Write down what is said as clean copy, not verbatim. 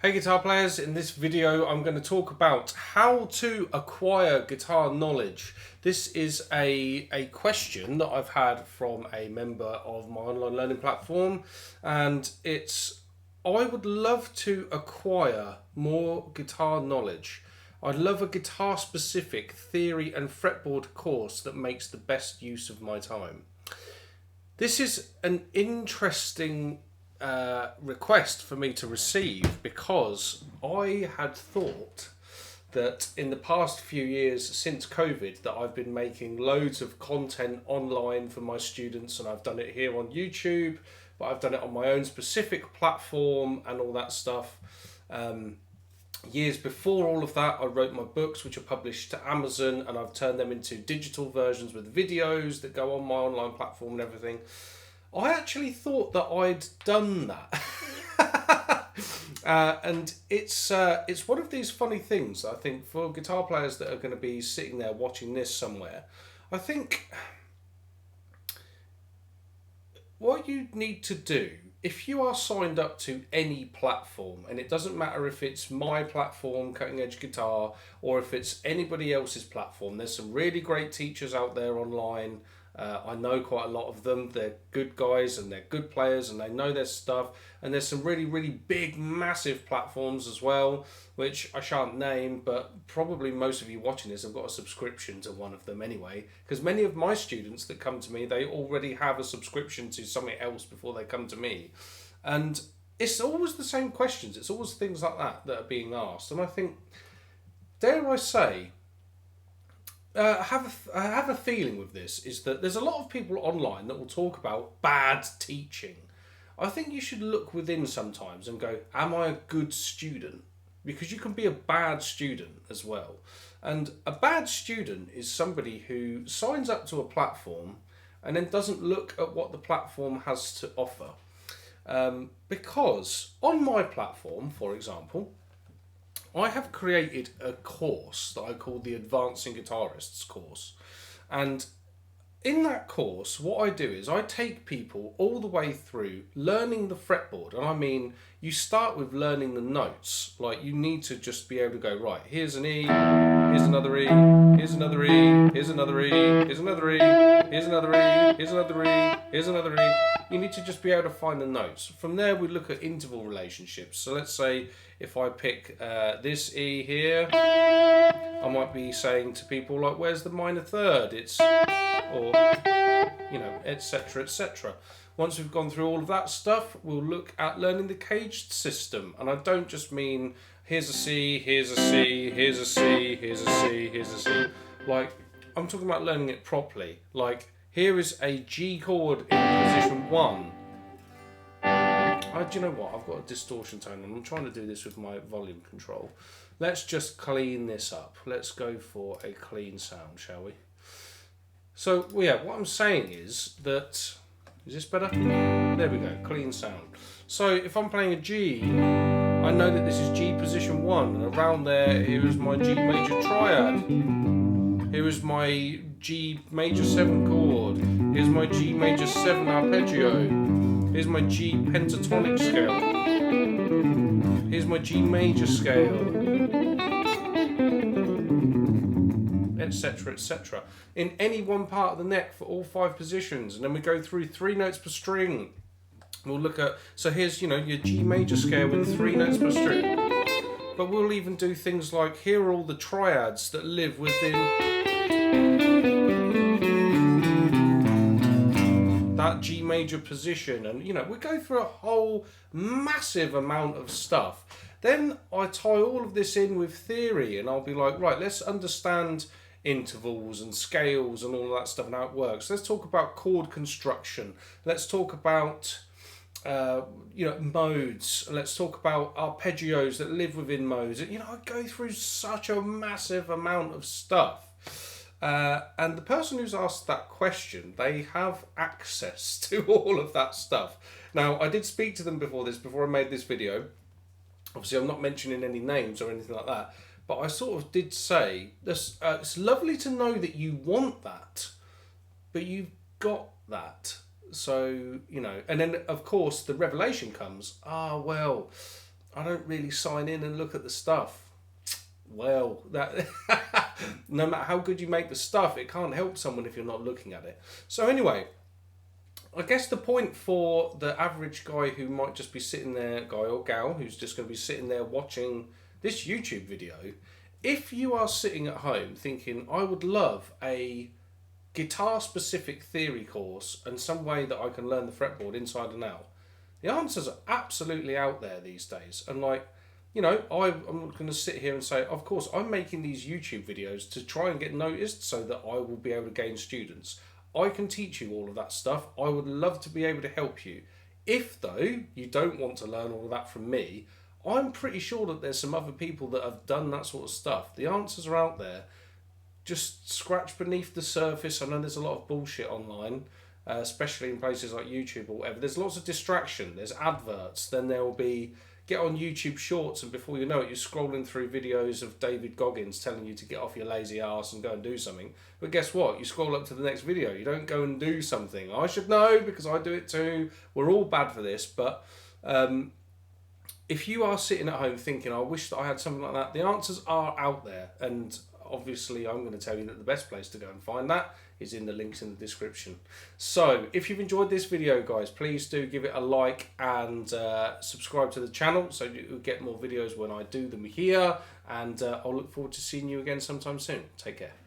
Hey guitar players, in this video I'm going to talk about how to acquire guitar knowledge. This is a question that I've had from a member of my online learning platform, and it's I would love to acquire more guitar knowledge. I'd love a guitar specific theory and fretboard course that makes the best use of my time. This is an interesting request for me to receive because I had thought that in the past few years since COVID that I've been making loads of content online for my students, and I've done it here on YouTube, but I've done it on my own specific platform and all that stuff. Years before all of that, I wrote my books, which are published to Amazon, and I've turned them into digital versions with videos that go on my online platform and everything. I actually thought that I'd done that. And it's one of these funny things, I think, for guitar players that are going to be sitting there watching this somewhere. I think what you need to do, if you are signed up to any platform, and it doesn't matter if it's my platform, Cutting Edge Guitar, or if it's anybody else's platform, there's some really great teachers out there online. I know quite a lot of them. They're good guys and they're good players and they know their stuff. And there's some really, really big, massive platforms as well, which I shan't name, but probably most of you watching this have got a subscription to one of them anyway. Because many of my students that come to me, they already have a subscription to something else before they come to me. And it's always the same questions. It's always things like that that are being asked. And I think, dare I say, I have a feeling with this is that there's a lot of people online that will talk about bad teaching. I think you should look within sometimes and go, am I a good student? Because you can be a bad student as well. And a bad student is somebody who signs up to a platform and then doesn't look at what the platform has to offer. Because on my platform, for example, I have created a course that I call the Advancing Guitarists course. And in that course, what I do is I take people all the way through learning the fretboard. And I mean, you start with learning the notes. Like, you need to just be able to go, right, here's an E, here's another E, here's another E, here's another E, here's another E, here's another E, here's another E, here's another E. You need to just be able to find the notes. From there, we look at interval relationships. So let's say if I pick this E here, I might be saying to people like, where's the minor third? It's, or, etc., etc. Once we've gone through all of that stuff, we'll look at learning the caged system. And I don't just mean, here's a C, here's a C, here's a C, here's a C, here's a C. Like, I'm talking about learning it properly. Like, here is a G chord in position 1. Do you know what? I've got a distortion tone and I'm trying to do this with my volume control. Let's just clean this up. Let's go for a clean sound, shall we? So, yeah, what I'm saying is that... Is this better? There we go, clean sound. So, if I'm playing a G, I know that this is G position 1. And around there, here is my G major triad. Here is my G major 7 chord. Here's my G major 7 arpeggio. Here's my G pentatonic scale. Here's my G major scale. Etc., etc. In any one part of the neck for all 5 positions. And then we go through 3 notes per string. We'll look at, so here's, your G major scale with 3 notes per string. But we'll even do things like, here are all the triads that live within that G major position, and we go through a whole massive amount of stuff. Then I tie all of this in with theory, and I'll be like, right, let's understand intervals and scales and all that stuff and how it works. Let's talk about chord construction. Let's talk about modes. Let's talk about arpeggios that live within modes. I go through such a massive amount of stuff. And the person who's asked that question, they have access to all of that stuff. Now, I did speak to them before I made this video. Obviously, I'm not mentioning any names or anything like that, but I sort of did say, this, it's lovely to know that you want that, but you've got that. So, and then, of course, the revelation comes, well, I don't really sign in and look at the stuff. Well, that no matter how good you make the stuff, it can't help someone if you're not looking at it. So anyway, I guess the point for the average guy who might just be sitting there, guy or gal, who's just going to be sitting there watching this YouTube video, if you are sitting at home thinking, I would love a guitar specific theory course and some way that I can learn the fretboard inside and out, the answers are absolutely out there these days. And like, you know, I'm not going to sit here and say, of course, I'm making these YouTube videos to try and get noticed so that I will be able to gain students. I can teach you all of that stuff. I would love to be able to help you. If, though, you don't want to learn all of that from me, I'm pretty sure that there's some other people that have done that sort of stuff. The answers are out there. Just scratch beneath the surface. I know there's a lot of bullshit online, especially in places like YouTube or whatever. There's lots of distraction. There's adverts. Then there will be, get on YouTube Shorts, and before you know it, you're scrolling through videos of David Goggins telling you to get off your lazy ass and go and do something. But guess what? You scroll up to the next video. You don't go and do something. I should know because I do it too. We're all bad for this. But if you are sitting at home thinking, I wish that I had something like that, the answers are out there. And obviously, I'm going to tell you that the best place to go and find that is in the links in the description. So, if you've enjoyed this video, guys, please do give it a like and subscribe to the channel so you get more videos when I do them here. And I'll look forward to seeing you again sometime soon. Take care.